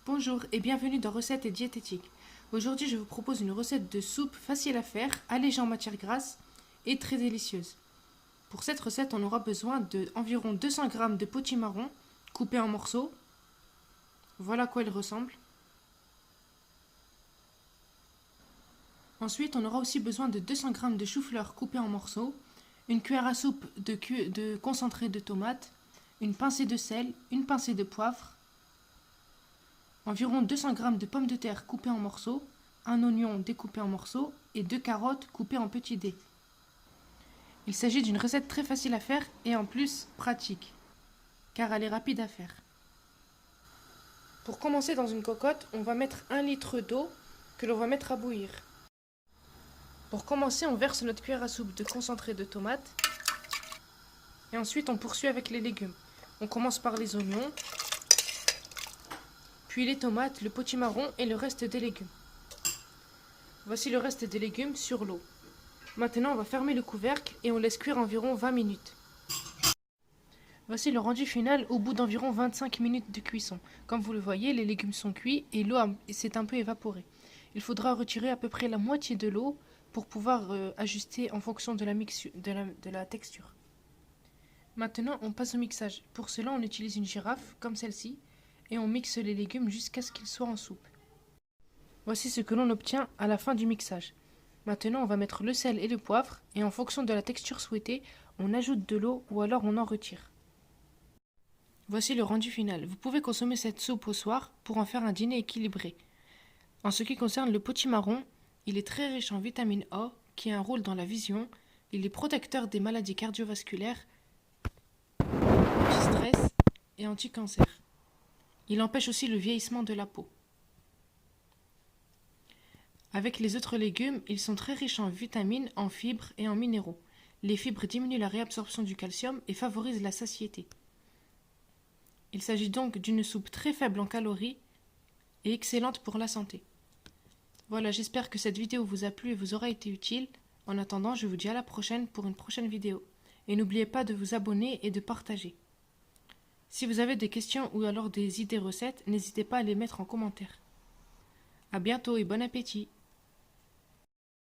Bonjour et bienvenue dans Recettes et Diététique. Aujourd'hui, je vous propose une recette de soupe facile à faire, allégée en matière grasse et très délicieuse. Pour cette recette, on aura besoin d'environ 200 g de potimarron coupé en morceaux. Voilà à quoi il ressemble. Ensuite, on aura aussi besoin de 200 g de chou-fleur coupé en morceaux, une cuillère à soupe de concentré de tomate, une pincée de sel, une pincée de poivre, environ 200 g de pommes de terre coupées en morceaux, un oignon découpé en morceaux et 2 carottes coupées en petits dés. Il s'agit d'une recette très facile à faire et en plus pratique, car elle est rapide à faire. Pour commencer, dans une cocotte, on va mettre 1 litre d'eau que l'on va mettre à bouillir. Pour commencer, on verse notre cuillère à soupe de concentré de tomate et ensuite on poursuit avec les légumes. On commence par les oignons, puis les tomates, le potimarron et le reste des légumes. Voici le reste des légumes sur l'eau. Maintenant, on va fermer le couvercle et on laisse cuire environ 20 minutes. Voici le rendu final au bout d'environ 25 minutes de cuisson. Comme vous le voyez, les légumes sont cuits et l'eau s'est un peu évaporée. Il faudra retirer à peu près la moitié de l'eau pour pouvoir ajuster en fonction de la texture. Maintenant, on passe au mixage. Pour cela, on utilise une girafe comme celle-ci et on mixe les légumes jusqu'à ce qu'ils soient en soupe. Voici ce que l'on obtient à la fin du mixage. Maintenant, on va mettre le sel et le poivre et en fonction de la texture souhaitée, on ajoute de l'eau ou alors on en retire. Voici le rendu final. Vous pouvez consommer cette soupe au soir pour en faire un dîner équilibré. En ce qui concerne le potimarron, il est très riche en vitamine A qui a un rôle dans la vision. Il est protecteur des maladies cardiovasculaires, anti-stress et anti-cancer. Il empêche aussi le vieillissement de la peau. Avec les autres légumes, ils sont très riches en vitamines, en fibres et en minéraux. Les fibres diminuent la réabsorption du calcium et favorisent la satiété. Il s'agit donc d'une soupe très faible en calories et excellente pour la santé. Voilà, j'espère que cette vidéo vous a plu et vous aura été utile. En attendant, je vous dis à la prochaine pour une prochaine vidéo. Et n'oubliez pas de vous abonner et de partager. Si vous avez des questions ou alors des idées recettes, n'hésitez pas à les mettre en commentaire. À bientôt et bon appétit!